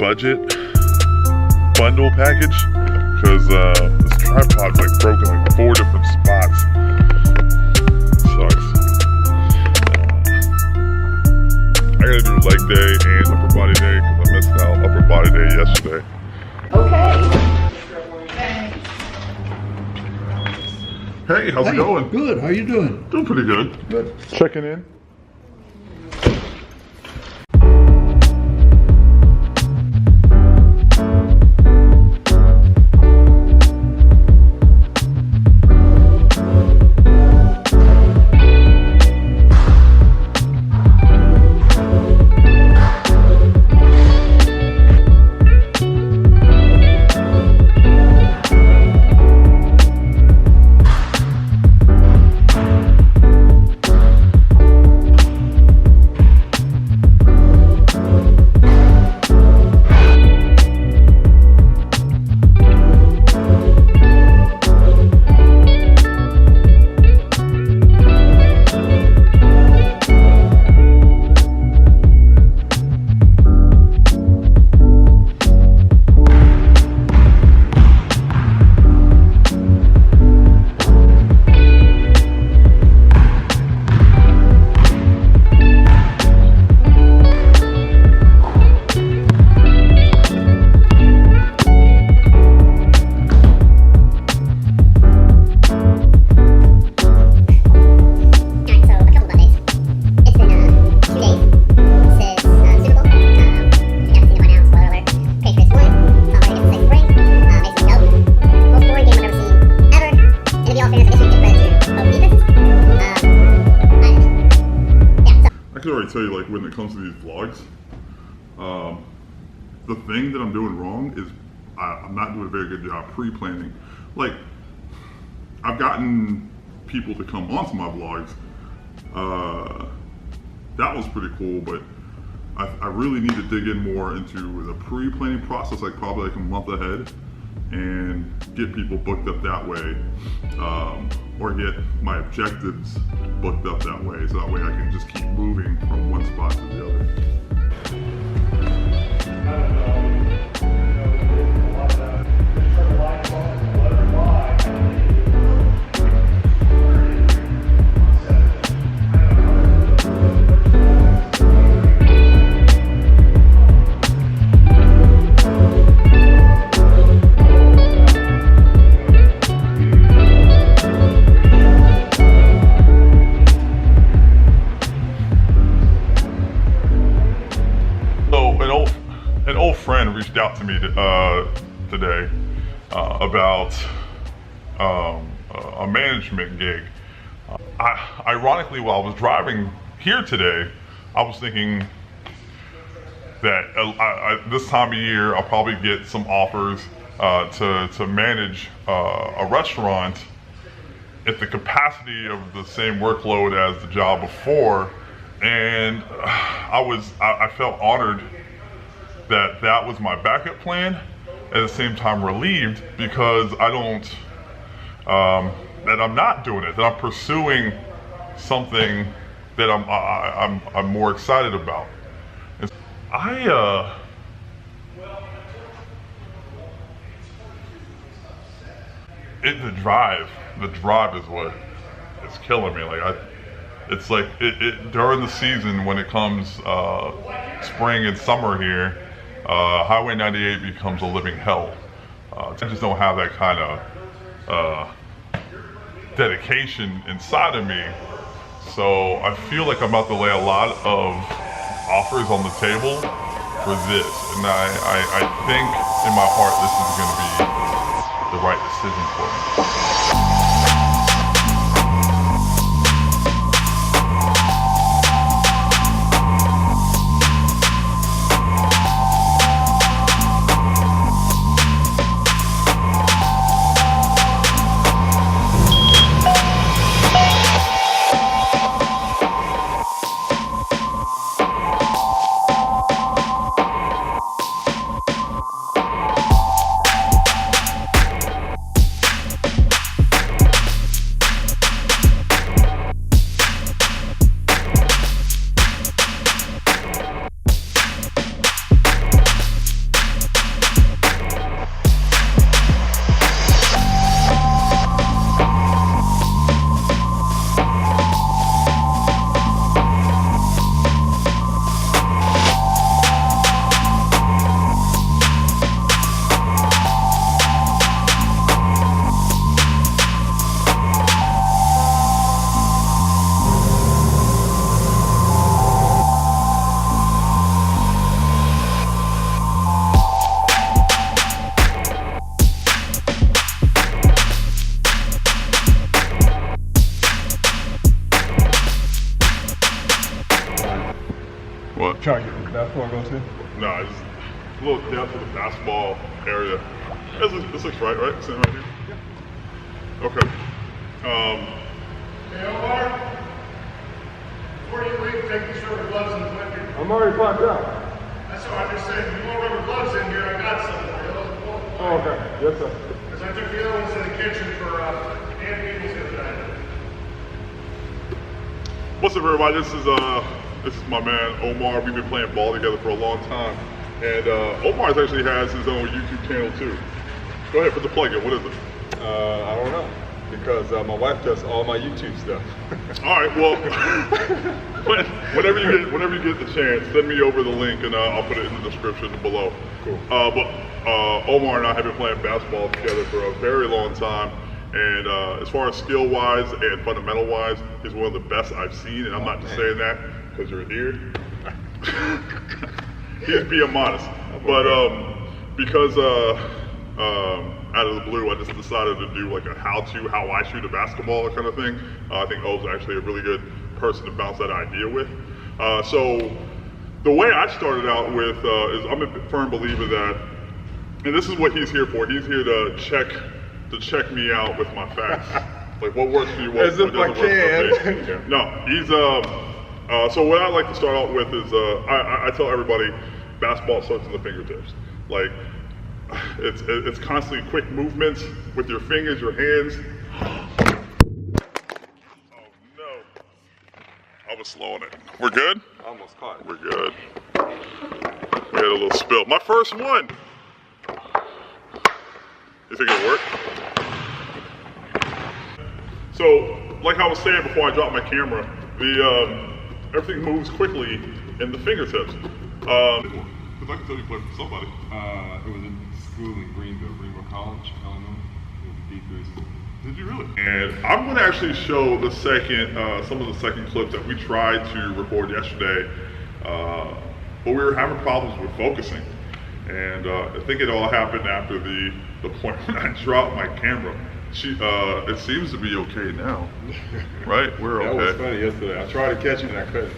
budget bundle package because this tripod's like broken like 4 different spots. Sucks. I gotta do leg day and upper body day because I missed out upper body day yesterday. Okay. Hey, how's it going? Good. How you doing? Doing pretty good. Good. Checking in. Tell you, like, when it comes to these vlogs, the thing that I'm doing wrong is I'm not doing a very good job pre-planning. Like, I've gotten people to come onto my vlogs. That was pretty cool, but I really need to dig in more into the pre-planning process, like probably like a month ahead, and get people booked up that way, or get my objectives booked up that way, so that way I can just keep moving from one spot to the other. An old friend reached out to me today about a management gig. Ironically, while I was driving here today, I was thinking that this time of year I'll probably get some offers to manage a restaurant at the capacity of the same workload as the job before, and I felt honored that was my backup plan, at the same time relieved because I don't, that I'm not doing it, that I'm pursuing something that I'm more excited about. And the drive is what is killing me. Like it's like during the season when it comes spring and summer here, Highway 98 becomes a living hell. I just don't have that kind of dedication inside of me. So I feel like I'm about to lay a lot of offers on the table for this. And I think in my heart this is going to be the right decision for me. basketball go to? No, it's a little depth of the basketball area. This looks right? Sitting right here? Yeah. Okay. Hey, Omar, before you leave, take these rubber gloves and put your... I'm already packed out. That's all I'm just saying. If you want rubber gloves in here, I got some for you. Oh, okay. Yes, sir. Because I took the other ones to the kitchen for Dan Peoples the other night. What's up, everybody? This is my man Omar. We've been playing ball together for a long time, and Omar actually has his own YouTube channel too. Go ahead, put the plug in. What is it? I don't know, because my wife does all my YouTube stuff. All right. Well, whenever you get the chance, send me over the link, and I'll put it in the description below. Cool. But Omar and I have been playing basketball together for a very long time. And as far as skill-wise and fundamental-wise, he's one of the best I've seen. And I'm not just saying that because you're here. He's being modest. But because out of the blue, I just decided to do like a how I shoot a basketball kind of thing. I think O's actually a really good person to bounce that idea with. So the way I started out with is I'm a firm believer that, and this is what he's here for. He's here to check me out with my facts. Like what works for you, what doesn't work for me. No, he's so what I like to start out with is I tell everybody basketball starts in the fingertips. Like it's constantly quick movements with your fingers, your hands. Oh no. I was slowing it. We're good? Almost caught it. We're good. We had a little spill. My first one. You think it'll work? So, like I was saying before I dropped my camera, everything moves quickly in the fingertips. Because I can tell you played for somebody. It was in school in Greenville College, Illinois. It was a D3 school. Did you really? And I'm going to actually show the some of the second clips that we tried to record yesterday, but we were having problems with focusing. And I think it all happened after the point when I dropped my camera. It seems to be okay now, right? We're okay. That was funny yesterday. I tried to catch it and I couldn't.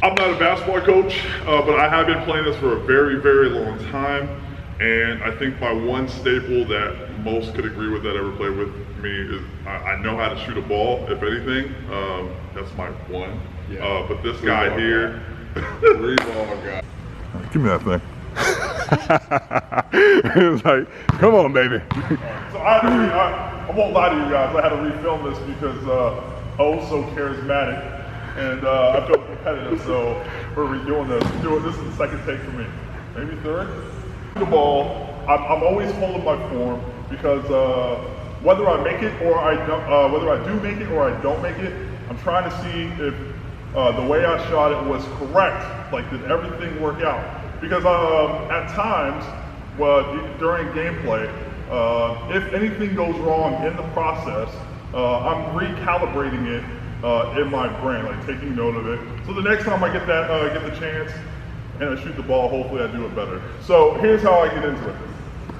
I'm not a basketball coach, but I have been playing this for a very, very long time. And I think my one staple that most could agree with that ever played with me is I know how to shoot a ball, if anything. That's my one. Yeah. But this guy here. Three-ball guy. Give me that thing. It was like, come on, baby. So I won't lie to you guys. I had to refilm this because so charismatic, and I feel competitive. So we're redoing this. This is the second take for me, maybe third. The ball, I'm always holding my form because whether I make it or I don't, whether I do make it or I don't make it, I'm trying to see if the way I shot it was correct. Like, did everything work out? Because at times, during gameplay, if anything goes wrong in the process, I'm recalibrating it in my brain, like taking note of it. So the next time I get the chance and I shoot the ball, hopefully I do it better. So here's how I get into it.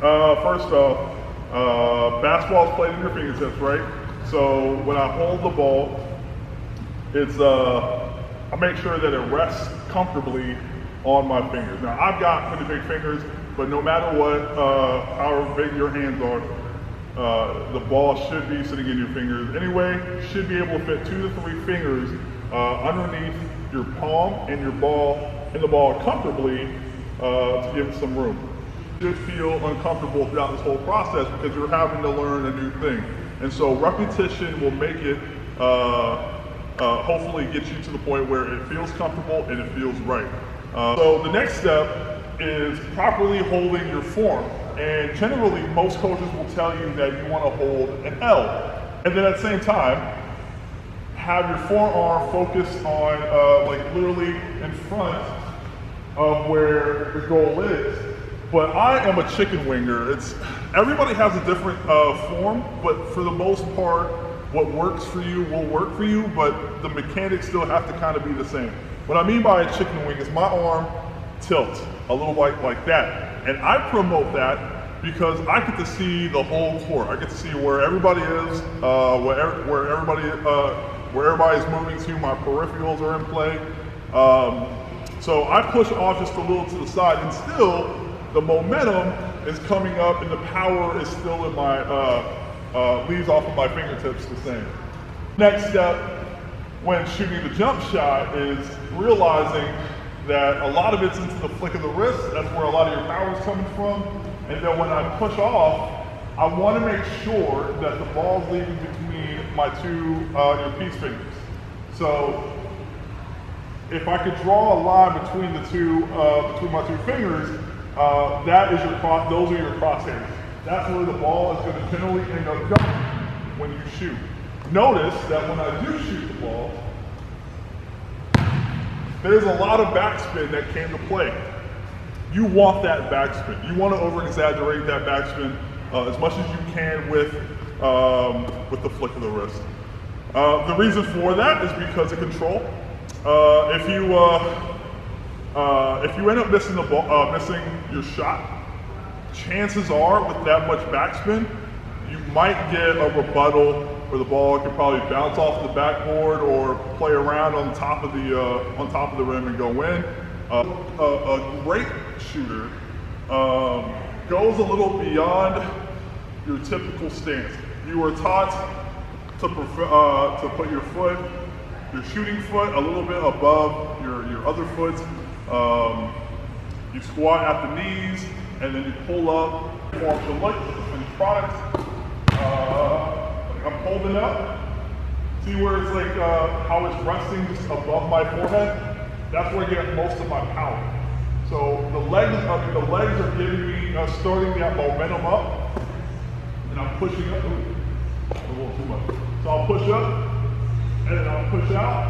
First off, basketball is played in your fingertips, right? So when I hold the ball, I make sure that it rests comfortably on my fingers. Now I've got pretty big fingers, but no matter what, however big your hands are, the ball should be sitting in your fingers anyway. Should be able to fit 2 to 3 fingers underneath your palm and your ball in the ball comfortably to give it some room. You should feel uncomfortable throughout this whole process because you're having to learn a new thing. And so repetition will make it, hopefully get you to the point where it feels comfortable and it feels right. So the next step is properly holding your form. And generally, most coaches will tell you that you want to hold an L. And then at the same time, have your forearm focused on, like literally in front of where the goal is. But I am a chicken winger. Everybody has a different form, but for the most part, what works for you will work for you, but the mechanics still have to kind of be the same. What I mean by a chicken wing is my arm tilts a little like that. And I promote that because I get to see the whole court. I get to see where everybody is, where everybody is moving to, my peripherals are in play. So So I push off just a little to the side, and still the momentum is coming up and the power is still in my, leaves off of my fingertips the same. Next step when shooting the jump shot is realizing that a lot of it's into the flick of the wrist. That's where a lot of your power is coming from. And then when I push off, I want to make sure that the ball's leaving between my two earpiece fingers. So if I could draw a line between the two, between my two fingers, that is those are your crosshairs. That's where the ball is going to generally end up going when you shoot. Notice that when I do shoot the ball, there's a lot of backspin that came to play. You want that backspin. You want to over-exaggerate that backspin as much as you can with the flick of the wrist. The reason for that is because of control. If you end up missing the ball, missing your shot, chances are with that much backspin, you might get a rebuttal where the ball can probably bounce off the backboard or play around on top of the rim and go in. A great shooter goes a little beyond your typical stance. You are taught to put your shooting foot a little bit above your other foot. You squat at the knees and then you pull up, form the leg, the finished product. I'm holding up. See where it's like how it's resting just above my forehead? That's where I get most of my power. So the legs are giving me, starting that momentum up, and I'm pushing up. Ooh, a little too much. So I'll push up, and then I'll push out,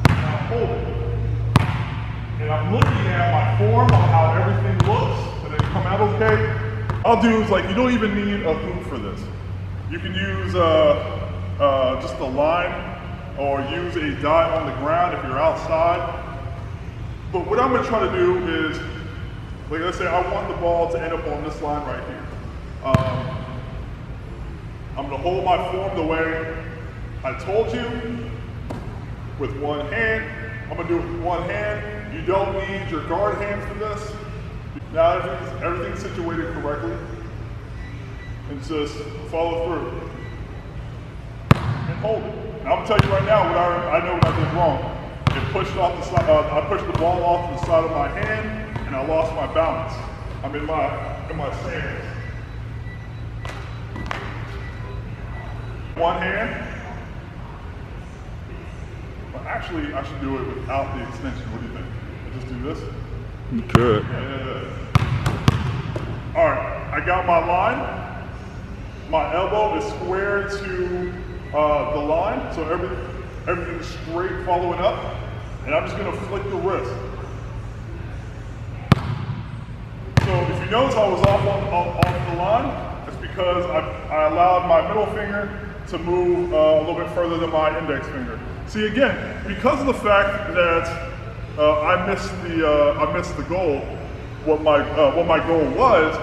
and I'll hold it. And I'm looking at my form on how everything looks, and it come out okay. I'll do is like, you don't even need a hoop for this. You can use just a line or use a dot on the ground if you're outside. But what I'm gonna try to do is, like let's say I want the ball to end up on this line right here. I'm gonna hold my form the way I told you with one hand. I'm gonna do it with one hand. You don't need your guard hand for this. Now everything's situated correctly. And just follow through and hold it. Now I'm gonna tell you right now what I know what I did wrong. It pushed off the side. I pushed the ball off to the side of my hand, and I lost my balance. I'm in my stance. One hand. Well, actually, I should do it without the extension. What do you think? I just do this. You could. Yeah. All right. I got my line. My elbow is square to the line, so everything is straight following up, and I'm just gonna flick the wrist. So if you notice I was off the line, it's because I allowed my middle finger to move a little bit further than my index finger. See again, because of the fact that I missed the goal, what my goal was,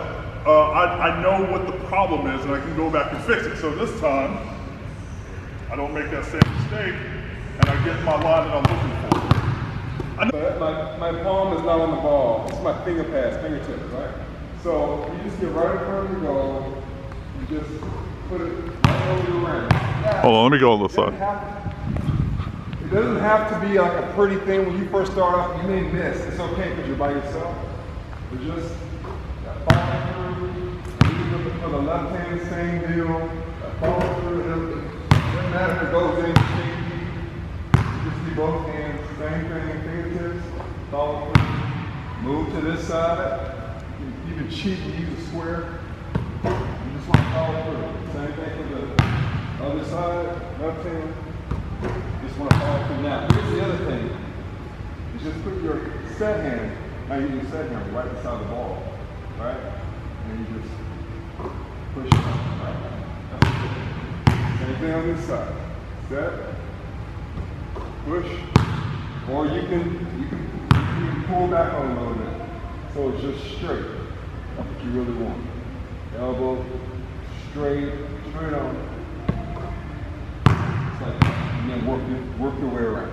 I know what the problem is and I can go back and fix it. So this time, I don't make that same mistake and I get my line that I'm looking for. My palm is not on the ball. It's my fingertips, right? So you just get right in front of the goal, you just put it right over the rim. Hold on, let me go on this side. It doesn't have to be like a pretty thing when you first start off. You may miss. It's okay because you're by yourself. But just follow through. And for the left hand, same deal. Follow through. It doesn't matter if it goes in. You just see both hands. Same thing. Fingertips. Follow through. Move to this side. You can cheat and use a square. You just want to follow through. Same thing for the other side. Left hand. Just want to follow through now. Here's the other thing. You just put your set hand, now you use set hand right beside the ball, right? And you just push it up, right? That's it. Same thing on this side. Set, push, or you can pull back on a little bit. So it's just straight. That's what you really want. Elbow, straight on. Like, and then work your way around.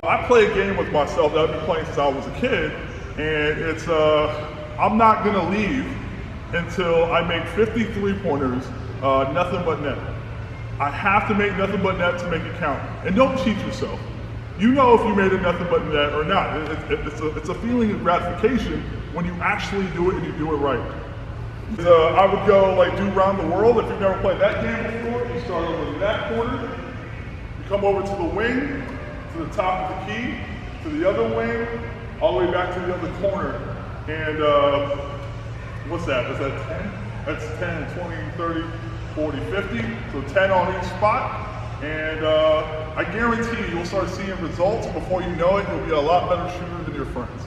I play a game with myself that I've been playing since I was a kid, and it's I'm not gonna leave until I make 50 3-pointers, nothing but net. I have to make nothing but net to make it count. And don't cheat yourself. You know if you made a nothing but net or not. It's a feeling of gratification when you actually do it and you do it right. I would go like do round the world. If you've never played that game before, you start over in that corner, you come over to the wing, to the top of the key, to the other wing, all the way back to the other corner. And what's that? Is that 10? That's 10, 20, 30, 40, 50. So 10 on each spot. And I guarantee you'll start seeing results. Before you know it, you'll be a lot better shooter than your friends.